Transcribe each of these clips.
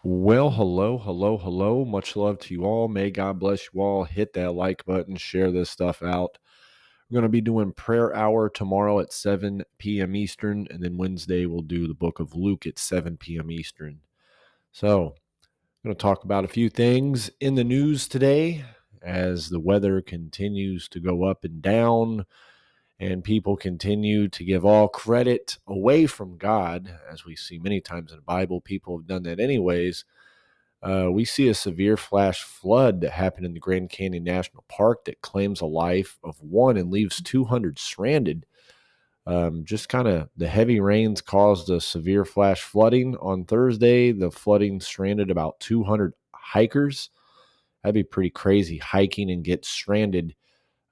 Well, hello, hello, hello. Much love to you all. May God bless you all. Hit that like button, share this stuff out. We're going to be doing prayer hour tomorrow at 7 p.m. Eastern, and then Wednesday we'll do the book of Luke at 7 p.m. Eastern. So, I'm going to talk about a few things in the news today as the weather continues to go up and down and people continue to give all credit away from God, as we see many times in the Bible. People have done that anyways. We see a severe flash flood that happened in the Grand Canyon National Park that claims a life of one and leaves 200 stranded. Just kind of the heavy rains caused a severe flash flooding on Thursday. The flooding stranded about 200 hikers. That'd be pretty crazy, hiking and get stranded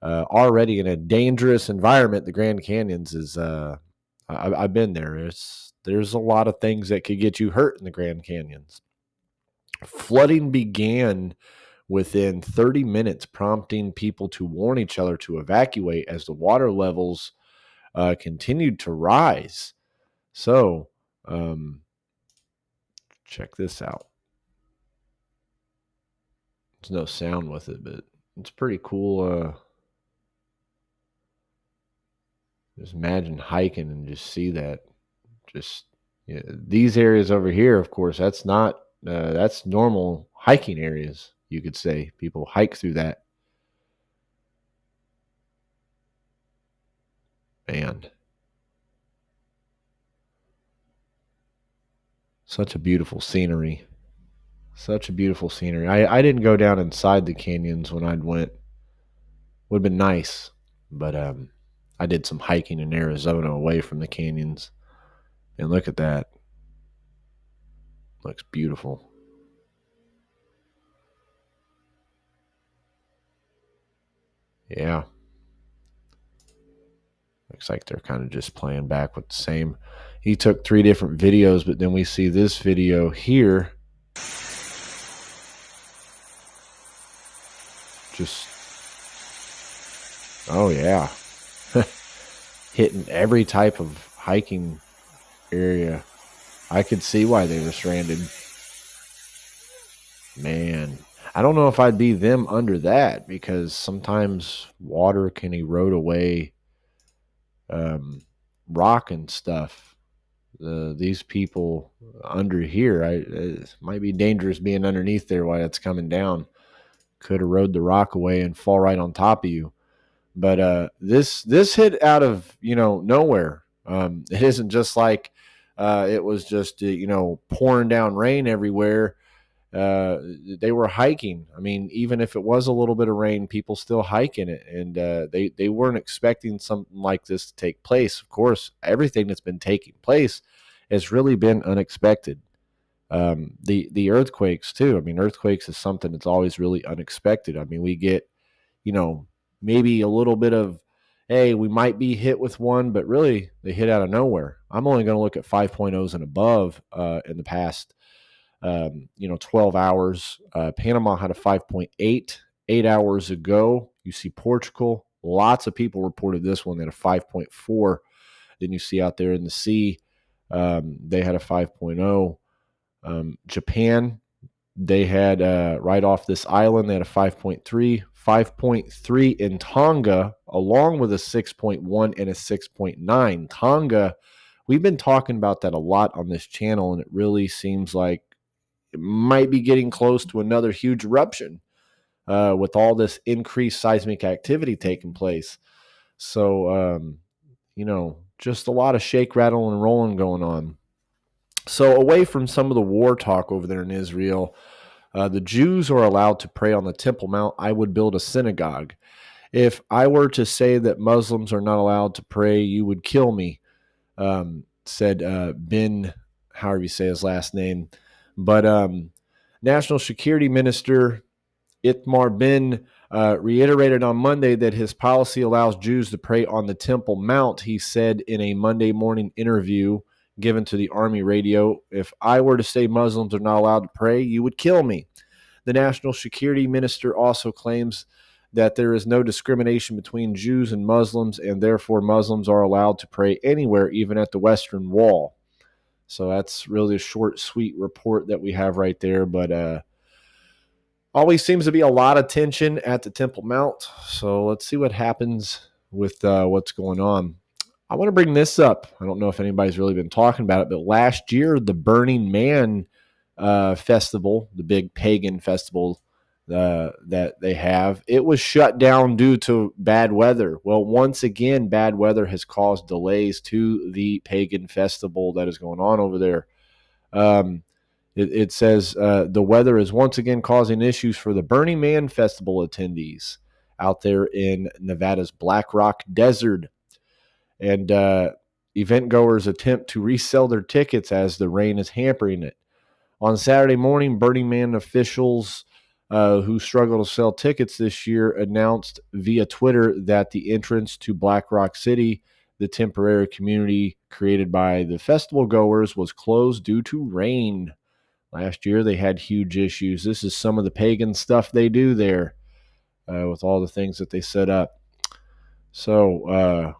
already in a dangerous environment. The Grand Canyons is, I've been there. There's a lot of things that could get you hurt in the Grand Canyons. Flooding began within 30 minutes, prompting people to warn each other to evacuate as the water levels continued to rise. So, um, check this out. There's no sound with it, but it's pretty cool. Just imagine hiking and just see that. Just these areas over here, of course, that's normal hiking areas. You could say people hike through that. Man, such a beautiful scenery. Such a beautiful scenery. I didn't go down inside the canyons when I'd went. Would have been nice, but I did some hiking in Arizona away from the canyons, and look at that. Looks beautiful. Yeah, looks like they're kind of just playing back with the same. He took 3 different videos, but then we see this video here. Just oh yeah, hitting every type of hiking area. I could see why they were stranded. Man, I don't know if I'd be them under that because sometimes water can erode away um, rock and stuff. These people under here, it might be dangerous being underneath there while it's coming down. Could erode the rock away and fall right on top of you. But this hit out of nowhere. It isn't just like it was just pouring down rain everywhere. uh, they were hiking. I mean, even if it was a little bit of rain, people still hike in it, and they weren't expecting something like this to take place. Of course, everything that's been taking place has really been unexpected. The earthquakes too. I mean, earthquakes is something that's always really unexpected. I mean, we get you know maybe a little bit of hey, we might be hit with one, but really they hit out of nowhere. I'm only going to look at 5.0s and above in the past 12 hours. Panama had a 5.8 8 hours ago. You see Portugal, lots of people reported this one at a 5.4. Then you see out there in the sea, they had a 5.0. Japan, they had right off this island, they had a 5.3, 5.3 in Tonga, along with a 6.1 and a 6.9. Tonga, we've been talking about that a lot on this channel, and it really seems like it might be getting close to another huge eruption with all this increased seismic activity taking place. So, just a lot of shake, rattle, and rolling going on. So, away from some of the war talk over there in Israel, the Jews are allowed to pray on the Temple Mount. I would build a synagogue. If I were to say that Muslims are not allowed to pray, you would kill me, said Ben, however you say his last name. But National Security Minister Itmar Ben reiterated on Monday that his policy allows Jews to pray on the Temple Mount. He said in a Monday morning interview given to the Army radio, if I were to say Muslims are not allowed to pray, you would kill me. The National Security Minister also claims that there is no discrimination between Jews and Muslims, and therefore Muslims are allowed to pray anywhere, even at the Western Wall. So that's really a short, sweet report that we have right there. But always seems to be a lot of tension at the Temple Mount. So let's see what happens with what's going on. I want to bring this up. I don't know if anybody's really been talking about it, but last year, the Burning Man festival, the big pagan festival that they have, it was shut down due to bad weather. Well, once again, bad weather has caused delays to the pagan festival that is going on over there. Um, it says the weather is once again causing issues for the Burning Man Festival attendees out there in Nevada's Black Rock Desert. And event goers attempt to resell their tickets as the rain is hampering it. On Saturday morning, Burning Man officials who struggle to sell tickets this year announced via Twitter that the entrance to Black Rock City, the temporary community created by the festival goers, was closed due to rain. Last year, they had huge issues. This is some of the pagan stuff they do there with all the things that they set up. So,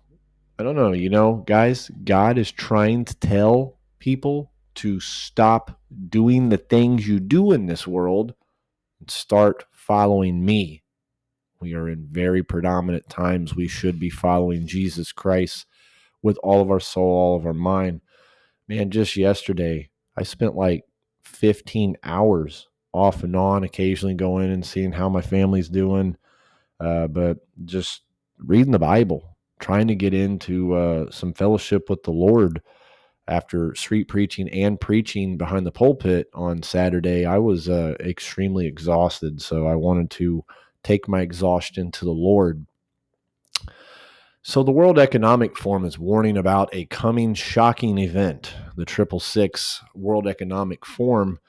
I don't know, guys, God is trying to tell people to stop doing the things you do in this world and start following me. We are in very predominant times. We should be following Jesus Christ with all of our soul, all of our mind. Man, just yesterday, I spent like 15 hours off and on, occasionally going and seeing how my family's doing, but just reading the Bible, trying to get into some fellowship with the Lord. After street preaching and preaching behind the pulpit on Saturday, I was extremely exhausted. So I wanted to take my exhaustion to the Lord. So the World Economic Forum is warning about a coming shocking event. The 666 World Economic Forum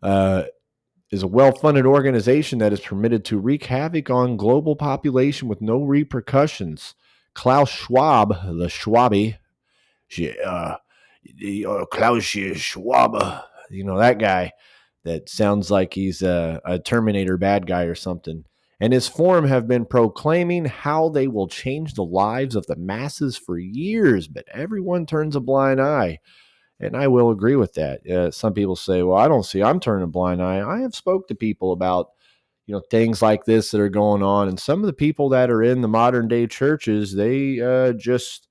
is a well-funded organization that is permitted to wreak havoc on global population with no repercussions. Klaus Schwab, the Schwabi, Klaus Schwab, that guy that sounds like he's a Terminator bad guy or something. And his forum have been proclaiming how they will change the lives of the masses for years, but everyone turns a blind eye. And I will agree with that. Some people say, well, I don't see I'm turning a blind eye. I have spoke to people about, things like this that are going on. And some of the people that are in the modern day churches, they just,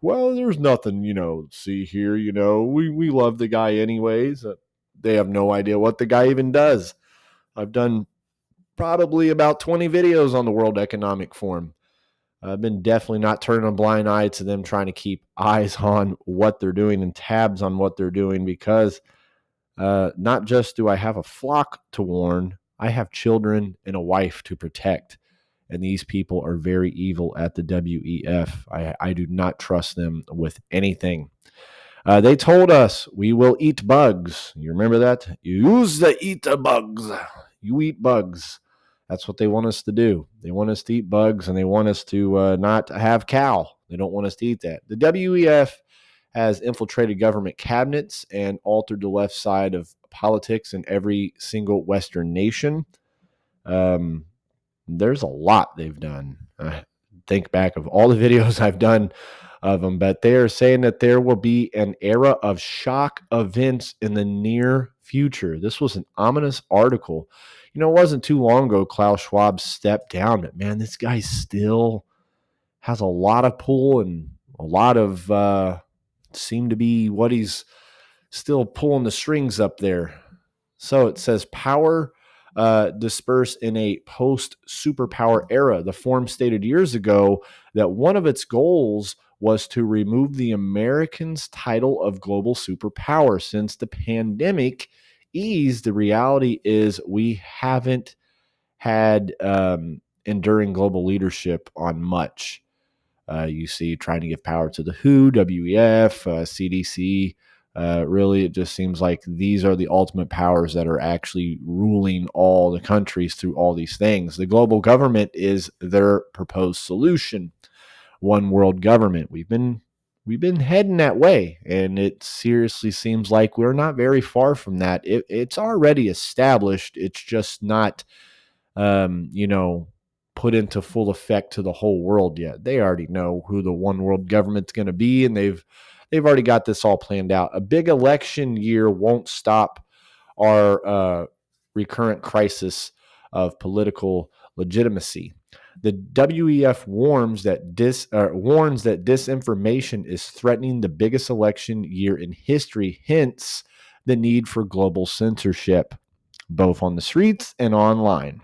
well, there's nothing, see here, we love the guy anyways. They have no idea what the guy even does. I've done probably about 20 videos on the World Economic Forum. I've been definitely not turning a blind eye to them, trying to keep eyes on what they're doing and tabs on what they're doing, because not just do I have a flock to warn, I have children and a wife to protect. And these people are very evil at the WEF. I do not trust them with anything. They told us we will eat bugs. You remember that? You use the eat the bugs. You eat bugs. That's what they want us to do. They want us to eat bugs, and they want us to not have cow. They don't want us to eat that. The WEF has infiltrated government cabinets and altered the left side of politics in every single Western nation. There's a lot they've done. Think back of all the videos I've done of them, but they are saying that there will be an era of shock events in the near future. This was an ominous article. It wasn't too long ago Klaus Schwab stepped down, but man, this guy still has a lot of pull and a lot of seem to be what he's still pulling the strings up there. So it says power dispersed in a post-superpower era. The forum stated years ago that one of its goals was to remove the Americans' title of global superpower. Since the pandemic eased, the reality is we haven't had enduring global leadership on much. You see trying to give power to the WHO, WEF, CDC. Really, it just seems like these are the ultimate powers that are actually ruling all the countries through all these things. The global government is their proposed solution. One world government. We've been heading that way, and it seriously seems like we're not very far from that. It's already established. It's just not you know, put into full effect to the whole world yet. They already know who the one world government's going to be, and They've already got this all planned out. A big election year won't stop our recurrent crisis of political legitimacy. The WEF warns that disinformation is threatening the biggest election year in history, hence the need for global censorship, both on the streets and online.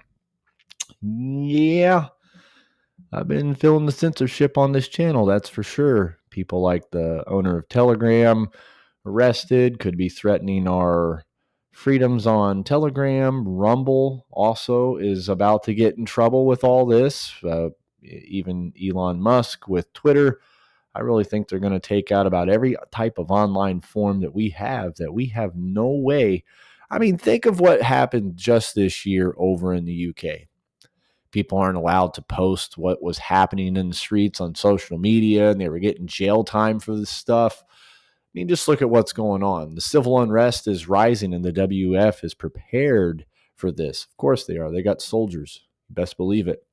Yeah, I've been feeling the censorship on this channel, that's for sure. People like the owner of Telegram arrested, could be threatening our freedoms on Telegram. Rumble also is about to get in trouble with all this. Even Elon Musk with Twitter. I really think they're going to take out about every type of online form that we have no way. I mean, think of what happened just this year over in the UK. People aren't allowed to post what was happening in the streets on social media, and they were getting jail time for this stuff. I mean, just look at what's going on. The civil unrest is rising, and the WF is prepared for this. Of course they are. They got soldiers. Best believe it.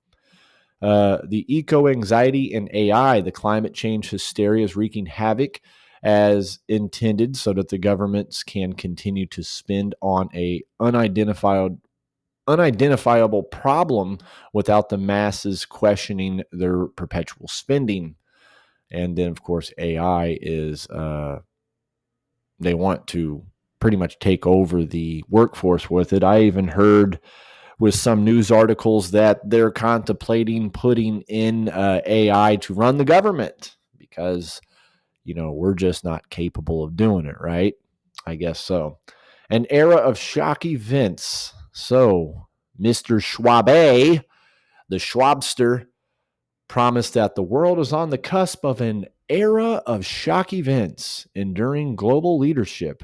The eco anxiety and AI, the climate change hysteria is wreaking havoc as intended so that the governments can continue to spend on a unidentifiable problem without the masses questioning their perpetual spending. And then, of course, AI is, they want to pretty much take over the workforce with it. I even heard with some news articles that they're contemplating putting in AI to run the government because, we're just not capable of doing it, right? I guess so. An era of shock events. So, Mr. Schwabe, the Schwabster, promised that the world is on the cusp of an era of shock events, enduring global leadership,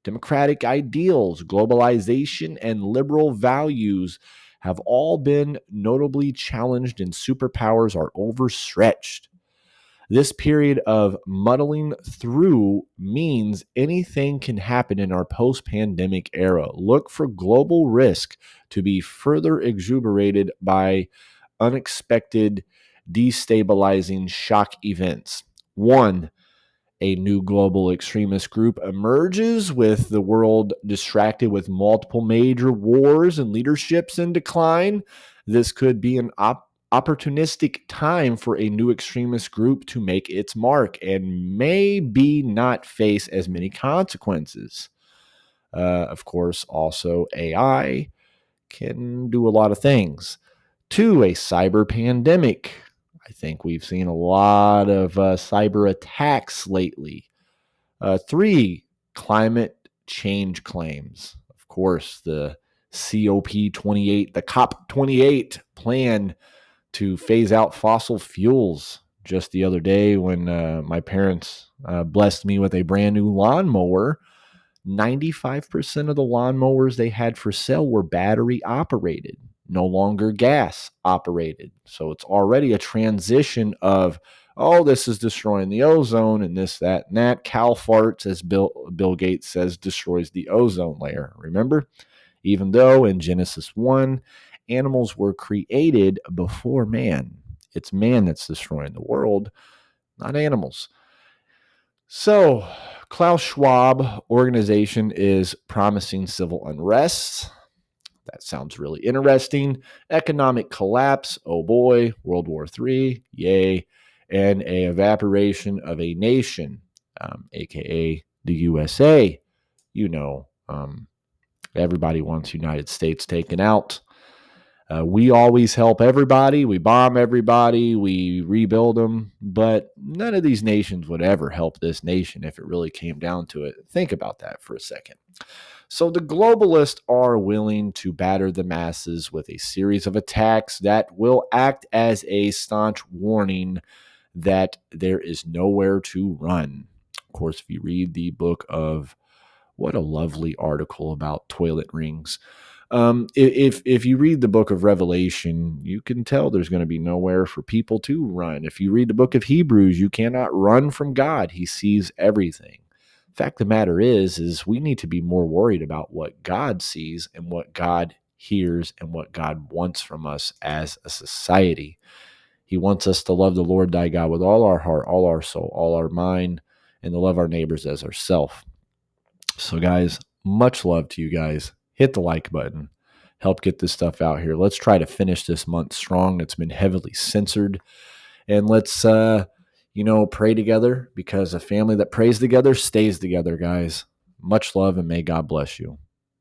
democratic ideals, globalization, and liberal values have all been notably challenged, and superpowers are overstretched. This period of muddling through means anything can happen in our post pandemic era. Look for global risk to be further exuberated by unexpected, destabilizing shock events. One, a new global extremist group emerges with the world distracted with multiple major wars and leaderships in decline. This could be an opportunistic time for a new extremist group to make its mark and maybe not face as many consequences. Of course, also AI can do a lot of things. Two, a cyber pandemic. I think we've seen a lot of cyber attacks lately. Three, climate change claims. Of course, the COP28, the COP28 plan to phase out fossil fuels. Just the other day, when my parents blessed me with a brand new lawnmower, 95% of the lawnmowers they had for sale were battery operated, no longer gas operated. So it's already a transition of, oh, this is destroying the ozone and this, that, and that. Cow farts, as Bill Gates says, destroys the ozone layer. Remember? Even though in Genesis 1, animals were created before man. It's man that's destroying the world, not animals. So, Klaus Schwab organization is promising civil unrest. That sounds really interesting. Economic collapse. Oh boy. World War III. Yay. And a evaporation of a nation, aka the USA. Everybody wants United States taken out. We always help everybody. We bomb everybody. We rebuild them. But none of these nations would ever help this nation if it really came down to it. Think about that for a second. So the globalists are willing to batter the masses with a series of attacks that will act as a staunch warning that there is nowhere to run. Of course, if you read the book of, what a lovely article about toilet rings. If you read the book of Revelation, you can tell there's going to be nowhere for people to run. If you read the book of Hebrews, you cannot run from God. He sees everything. Fact of the matter is we need to be more worried about what God sees and what God hears and what God wants from us as a society. He wants us to love the Lord thy God with all our heart, all our soul, all our mind, and to love our neighbors as ourself. So, guys, much love to you guys. Hit the like button. Help get this stuff out here. Let's try to finish this month strong. It's been heavily censored. And let's, pray together, because a family that prays together stays together, guys. Much love, and may God bless you.